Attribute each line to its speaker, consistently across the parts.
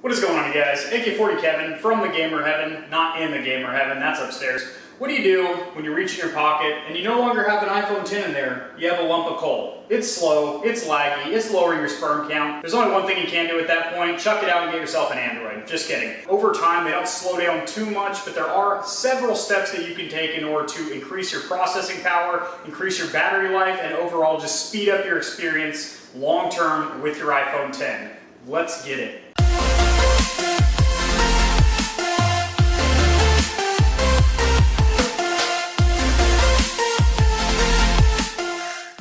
Speaker 1: What is going on, you guys? AK-40 Kevin from the Gamer Heaven, not in the Gamer Heaven, that's upstairs. What do you do when you reach in your pocket and you no longer have an iPhone 10 in there? You have a lump of coal. It's slow, it's laggy, it's lowering your sperm count. There's only one thing you can do at that point: chuck it out and get yourself an Android. Just kidding. Over time, they don't slow down too much, but there are several steps that you can take in order to increase your processing power, increase your battery life, and overall just speed up your experience long-term with your iPhone 10. Let's get it.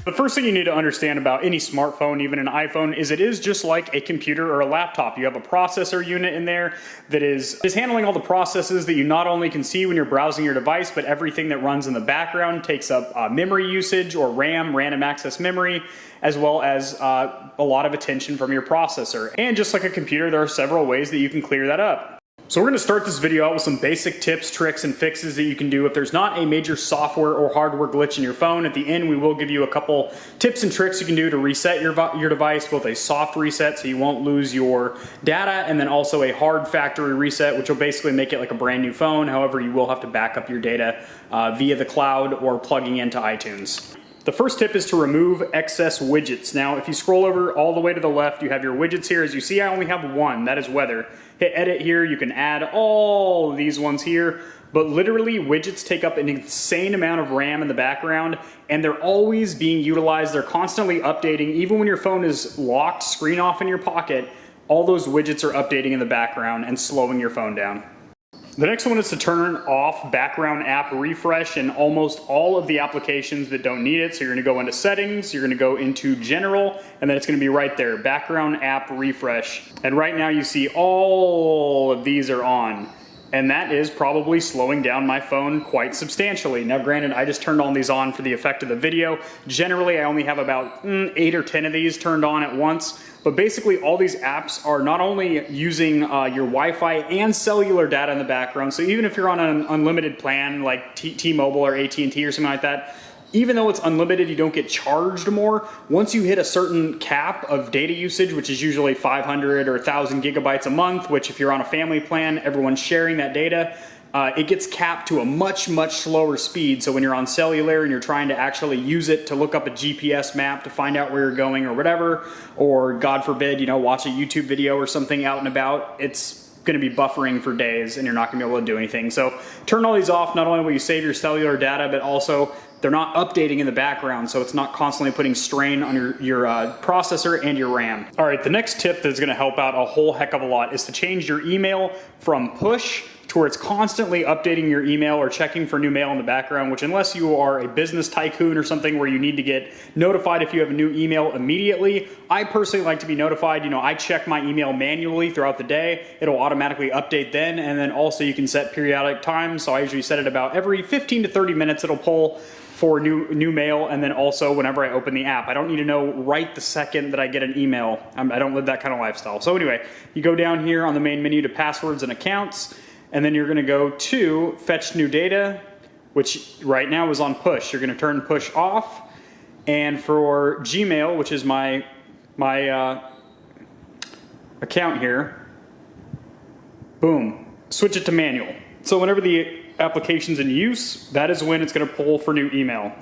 Speaker 1: The first thing you need to understand about any smartphone, even an iPhone, is it is just like a computer or a laptop. You have a processor unit in there that is handling all the processes that you not only can see when you're browsing your device, but everything that runs in the background takes up memory usage or RAM, random access memory, as well as a lot of attention from your processor. And just like a computer, there are several ways that you can clear that up. So we're going to start this video out with some basic tips, tricks, and fixes that you can do if there's not a major software or hardware glitch in your phone. At the end, we will give you a couple tips and tricks you can do to reset your device, both a soft reset so you won't lose your data, and then also a hard factory reset, which will basically make it like a brand new phone. However, you will have to back up your data via the cloud or plugging into iTunes. The first tip is to remove excess widgets. Now, if you scroll over all the way to the left, you have your widgets here. As you see, I only have one, that is weather. Hit edit here, you can add all these ones here, but literally widgets take up an insane amount of RAM in the background, and they're always being utilized. They're constantly updating. Even when your phone is locked, screen off in your pocket, all those widgets are updating in the background and slowing your phone down. The next one is to turn off background app refresh in almost all of the applications that don't need it. So you're going to go into settings, you're going to go into general, and then it's going to be right there, background app refresh. And right now you see all of these are on. And that is probably slowing down my phone quite substantially. Now granted, I just turned all these on for the effect of the video. Generally, I only have about 8 or 10 of these turned on at once. But basically all these apps are not only using your Wi-Fi and cellular data in the background. So even if you're on an unlimited plan like T-Mobile or AT&T or something like that, even though it's unlimited, you don't get charged more. Once you hit a certain cap of data usage, which is usually 500 or 1,000 gigabytes a month, which if you're on a family plan, everyone's sharing that data, it gets capped to a much slower speed. So when you're on cellular and you're trying to actually use it to look up a GPS map to find out where you're going or whatever, or God forbid, watch a YouTube video or something out and about, it's going to be buffering for days and you're not going to be able to do anything. So turn all these off. Not only will you save your cellular data, but also they're not updating in the background, so it's not constantly putting strain on your processor and your RAM. All right, the next tip that's gonna help out a whole heck of a lot is to change your email from push to where it's constantly updating your email or checking for new mail in the background, which unless you are a business tycoon or something where you need to get notified if you have a new email immediately, I personally like to be notified. I check my email manually throughout the day. It'll automatically update then, and then also you can set periodic times. So I usually set it about every 15 to 30 minutes it'll pull for new mail, and then also whenever I open the app. I don't need to know right the second that I get an email. I don't live that kind of lifestyle. So anyway, you go down here on the main menu to passwords and accounts, and then you're gonna go to fetch new data, which right now is on push. You're gonna turn push off, and for Gmail, which is my account here, boom, switch it to manual. So whenever the application's in use, that is when it's going to pull for new email.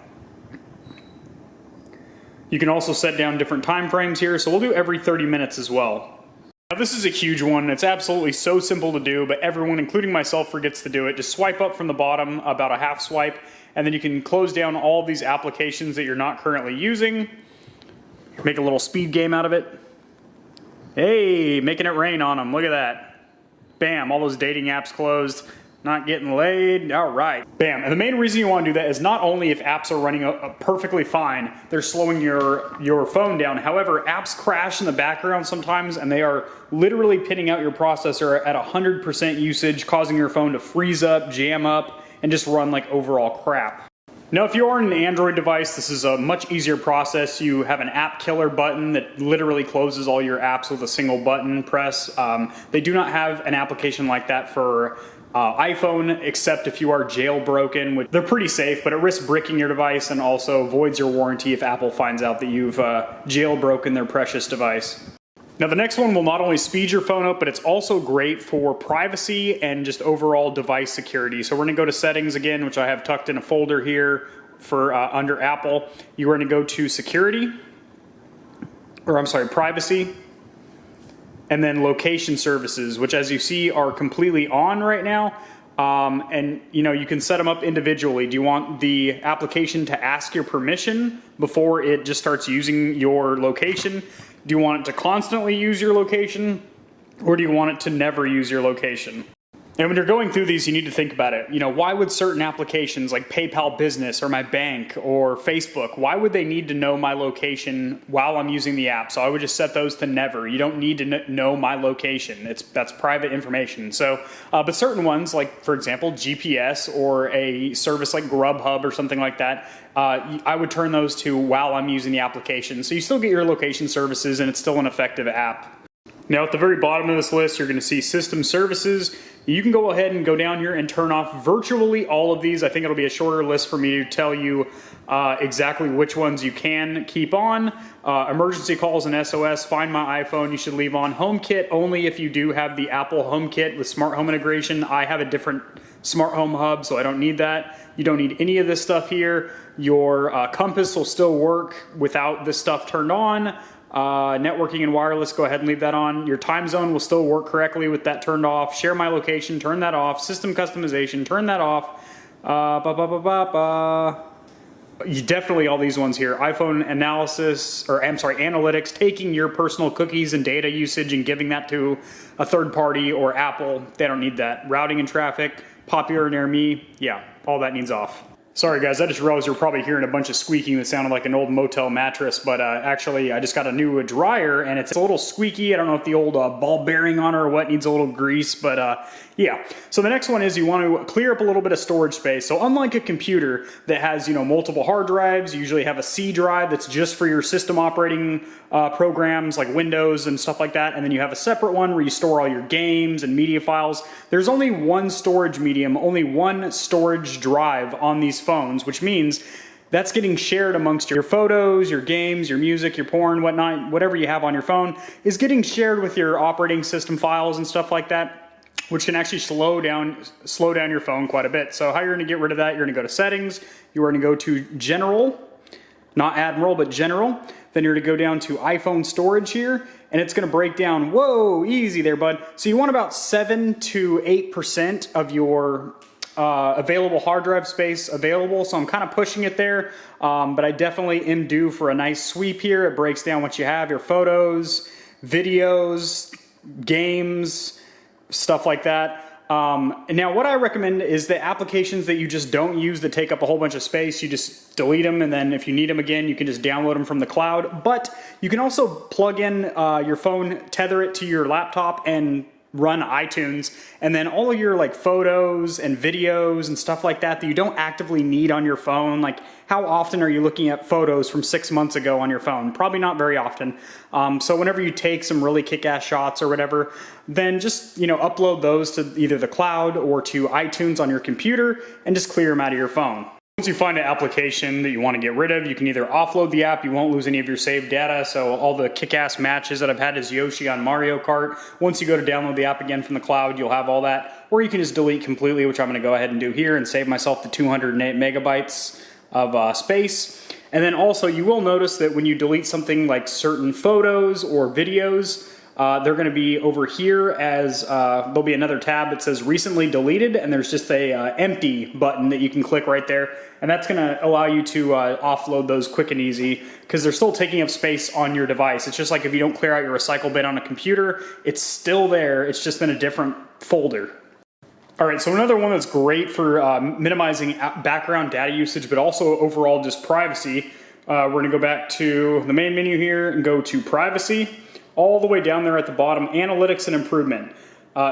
Speaker 1: You can also set down different time frames here, so we'll do every 30 minutes as well. Now this is a huge one. It's absolutely so simple to do, but everyone, including myself, forgets to do it. Just swipe up from the bottom, about a half swipe, and then you can close down all of these applications that you're not currently using. Make a little speed game out of it. Hey, making it rain on them. Look at that. Bam, all those dating apps closed. Not getting laid, all right. Bam, and the main reason you want to do that is not only if apps are running perfectly fine, they're slowing your phone down. However, apps crash in the background sometimes, and they are literally pitting out your processor at 100% usage, causing your phone to freeze up, jam up, and just run like overall crap. Now, if you are on an Android device, this is a much easier process. You have an app killer button that literally closes all your apps with a single button press. They do not have an application like that for iPhone, except if you are jailbroken, which they're pretty safe, but it risks bricking your device and also voids your warranty if Apple finds out that you've jailbroken their precious device. Now the next one will not only speed your phone up, but it's also great for privacy and just overall device security. So we're gonna go to settings again, which I have tucked in a folder here for under Apple. You're gonna go to security, or I'm sorry, privacy, and then location services, which as you see are completely on right now. And you can set them up individually. Do you want the application to ask your permission before it just starts using your location? Do you want it to constantly use your location, or do you want it to never use your location? And when you're going through these, you need to think about it. Why would certain applications like PayPal Business or my bank or Facebook, why would they need to know my location while I'm using the app? So I would just set those to never. You don't need to know my location. That's private information. So, but certain ones, like for example, GPS or a service like Grubhub or something like that, I would turn those to while I'm using the application. So you still get your location services and it's still an effective app. Now at the very bottom of this list, you're going to see system services. You can go ahead and go down here and turn off virtually all of these. I think it'll be a shorter list for me to tell you exactly which ones you can keep on. Emergency calls and SOS, Find My iPhone, you should leave on. HomeKit only if you do have the Apple HomeKit with smart home integration. I have a different smart home hub, so I don't need that. You don't need any of this stuff here. Your compass will still work without this stuff turned on. Networking and wireless, go ahead and leave that on. Your time zone will still work correctly with that turned off. Share my location, turn that off. System customization, turn that off. You definitely all these ones here. iPhone analysis, or I'm sorry, analytics, taking your personal cookies and data usage and giving that to a third party or Apple. They don't need that. Routing and traffic, popular near me. Yeah, all that needs off. Sorry guys, I just realized you're probably hearing a bunch of squeaking that sounded like an old motel mattress, but actually I just got a new dryer and it's a little squeaky. I don't know if the old ball bearing on it or what needs a little grease, but yeah. So the next one is you want to clear up a little bit of storage space. So unlike a computer that has, multiple hard drives, you usually have a C drive that's just for your system operating programs like Windows and stuff like that. And then you have a separate one where you store all your games and media files. There's only one storage medium, only one storage drive on these phones, which means that's getting shared amongst your photos, your games, your music, your porn, whatnot, whatever you have on your phone is getting shared with your operating system files and stuff like that, which can actually slow down your phone quite a bit. So how you're gonna get rid of that, you're gonna go to settings, you're gonna go to general, not admiral, but general. Then you're gonna go down to iPhone storage here, and it's gonna break down, whoa, easy there, bud. So you want about 7 to 8% of your available hard drive space available. So I'm kind of pushing it there, but I definitely am due for a nice sweep here. It breaks down what you have, your photos, videos, games, stuff like that. And now what I recommend is the applications that you just don't use that take up a whole bunch of space, you just delete them, and then if you need them again, you can just download them from the cloud. But you can also plug in your phone, tether it to your laptop, and run iTunes, and then all of your like photos and videos and stuff like that that you don't actively need on your phone. Like how often are you looking at photos from 6 months ago on your phone? Probably not very often. So whenever you take some really kick-ass shots or whatever, then just upload those to either the cloud or to iTunes on your computer and just clear them out of your phone. Once you find an application that you want to get rid of, you can either offload the app, you won't lose any of your saved data. So all the kick-ass matches that I've had as Yoshi on Mario Kart, once you go to download the app again from the cloud, you'll have all that. Or you can just delete completely, which I'm going to go ahead and do here and save myself the 208 megabytes of space. And then also you will notice that when you delete something like certain photos or videos, they're going to be over here as there'll be another tab that says recently deleted, and there's just a empty button that you can click right there, and that's going to allow you to offload those quick and easy because they're still taking up space on your device. It's just like if you don't clear out your recycle bin on a computer, it's still there, it's just in a different folder. All right, so another one that's great for minimizing background data usage, but also overall just privacy, we're going to go back to the main menu here and go to privacy. All the way down there at the bottom, analytics and improvement.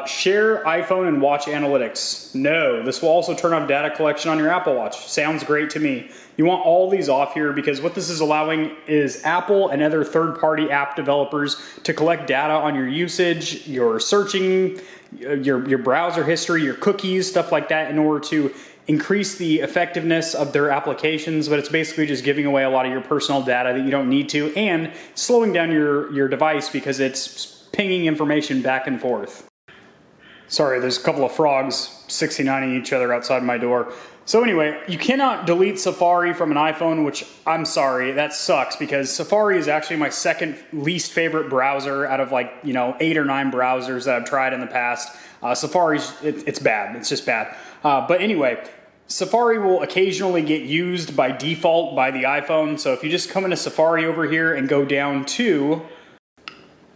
Speaker 1: Share iPhone and watch analytics. No, this will also turn off data collection on your Apple Watch. Sounds great to me. You want all these off here because what this is allowing is Apple and other third-party app developers to collect data on your usage, your searching, your browser history, your cookies, stuff like that in order to increase the effectiveness of their applications, but it's basically just giving away a lot of your personal data that you don't need to, and slowing down your device because it's pinging information back and forth. Sorry, there's a couple of frogs 69ing each other outside my door. So anyway, you cannot delete Safari from an iPhone, which I'm sorry, that sucks, because Safari is actually my second least favorite browser out of, like, 8 or 9 browsers that I've tried in the past. Safari's, it's bad, it's just bad. But anyway, Safari will occasionally get used by default by the iPhone. So if you just come into Safari over here and go down to,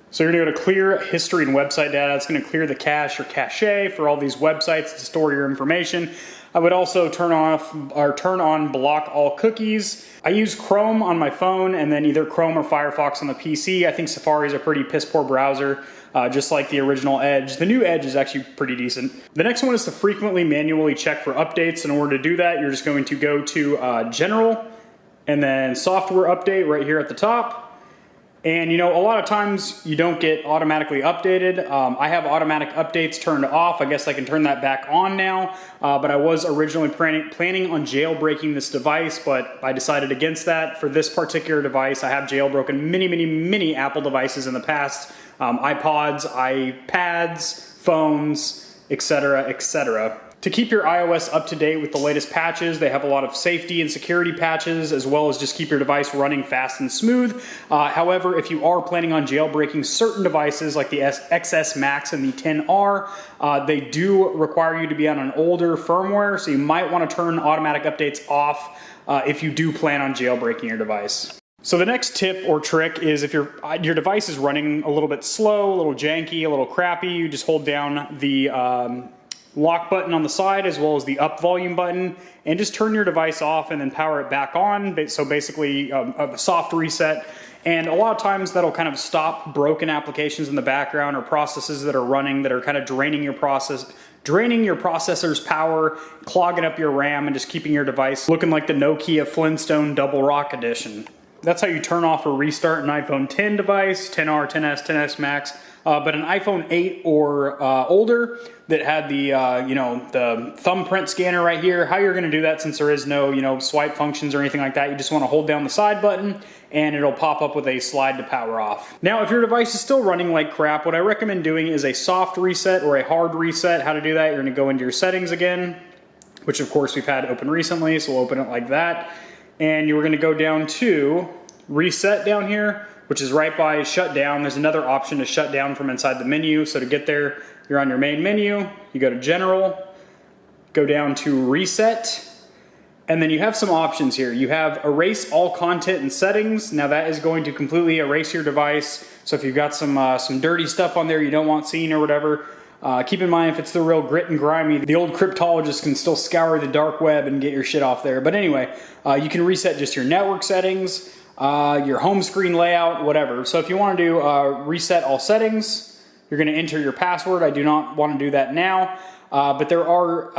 Speaker 1: so you're gonna go to clear history and website data. It's gonna clear the cache or cache for all these websites to store your information. I would also turn on block all cookies. I use Chrome on my phone and then either Chrome or Firefox on the PC. I think Safari is a pretty piss poor browser, just like the original Edge. The new Edge is actually pretty decent. The next one is to frequently manually check for updates. In order to do that, you're just going to go to General and then Software Update right here at the top. And a lot of times you don't get automatically updated. I have automatic updates turned off. I guess I can turn that back on now. But I was originally planning on jailbreaking this device, but I decided against that. For this particular device, I have jailbroken many Apple devices in the past. iPods, iPads, phones, etc., etc. To keep your iOS up to date with the latest patches, they have a lot of safety and security patches, as well as just keep your device running fast and smooth. However, if you are planning on jailbreaking certain devices like the XS Max and the 10R, they do require you to be on an older firmware, so you might want to turn automatic updates off if you do plan on jailbreaking your device. So the next tip or trick is if your device is running a little bit slow, a little janky, a little crappy, you just hold down the lock button on the side as well as the up volume button and just turn your device off and then power it back on. So basically a soft reset, and a lot of times that'll kind of stop broken applications in the background or processes that are running that are kind of draining your processor's power, clogging up your RAM, and just keeping your device looking like the Nokia Flintstone Double Rock Edition. That's how you turn off or restart an iPhone 10 device, 10R, 10S, 10S Max. But an iPhone 8 or older that had the the thumbprint scanner right here, how you're going to do that, since there is no swipe functions or anything like that, you just want to hold down the side button and it'll pop up with a slide to power off. Now, if your device is still running like crap, what I recommend doing is a soft reset or a hard reset. How to do that? You're going to go into your settings again, which of course we've had open recently, so we'll open it like that. And you're going to go down to reset down here, which is right by shutdown. There's another option to shut down from inside the menu. So to get there, you're on your main menu, you go to General, go down to Reset, and then you have some options here. You have Erase All Content and Settings. Now that is going to completely erase your device. So if you've got some dirty stuff on there you don't want seen or whatever, keep in mind if it's the real grit and grimy, the old cryptologist can still scour the dark web and get your shit off there. But anyway, you can reset just your network settings, your home screen layout, whatever. So if you want to do reset all settings, you're going to enter your password. I do not want to do that now, but there are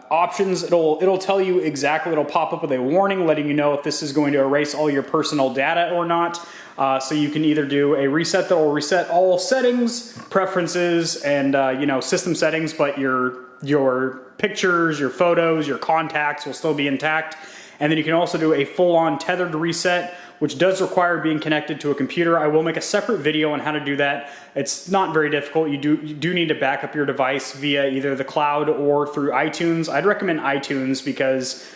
Speaker 1: options. It'll tell you exactly. It'll pop up with a warning letting you know if this is going to erase all your personal data or not. So you can either do a reset that will reset all settings, preferences, and system settings, but your pictures, your photos, your contacts will still be intact. And then you can also do a full-on tethered reset, which does require being connected to a computer. I will make a separate video on how to do that. It's not very difficult. You do need to back up your device via either the cloud or through iTunes. I'd recommend iTunes because,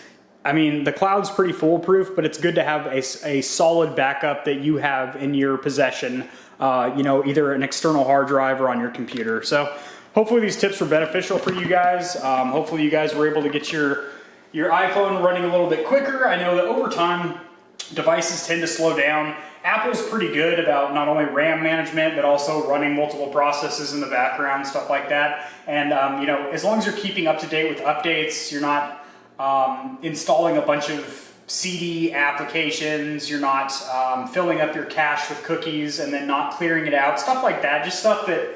Speaker 1: I mean, the cloud's pretty foolproof, but it's good to have a solid backup that you have in your possession, either an external hard drive or on your computer. So hopefully these tips were beneficial for you guys. Hopefully you guys were able to get your iPhone running a little bit quicker. I know that over time, devices tend to slow down. Apple's pretty good about not only RAM management, but also running multiple processes in the background, stuff like that. And, as long as you're keeping up to date with updates, you're not installing a bunch of CD applications, you're not filling up your cache with cookies and then not clearing it out, stuff like that. Just stuff that,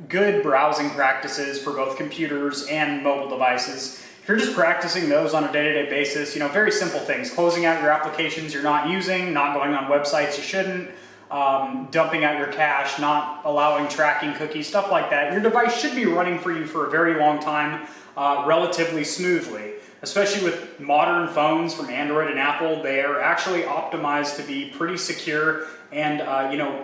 Speaker 1: good browsing practices for both computers and mobile devices. If you're just practicing those on a day-to-day basis, very simple things. Closing out your applications you're not using, not going on websites you shouldn't, dumping out your cache, not allowing tracking cookies, stuff like that, your device should be running for you for a very long time, relatively smoothly. Especially with modern phones from Android and Apple, they are actually optimized to be pretty secure and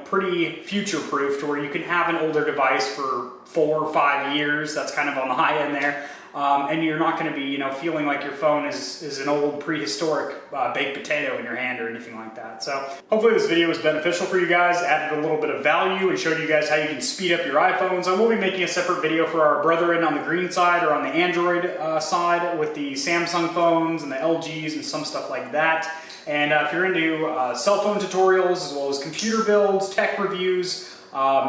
Speaker 1: pretty future-proof, to where you can have an older device for 4 or 5 years. That's kind of on the high end there. And you're not going to be, feeling like your phone is an old prehistoric baked potato in your hand or anything like that. So hopefully this video was beneficial for you guys, added a little bit of value, and showed you guys how you can speed up your iPhones. I will be making a separate video for our brethren on the green side or on the Android side with the Samsung phones and the LGs and some stuff like that. And if you're into cell phone tutorials as well as computer builds, tech reviews,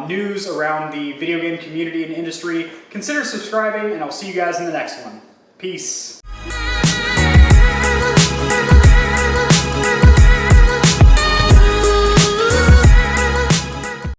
Speaker 1: news around the video game community and industry, consider subscribing, and I'll see you guys in the next one. Peace.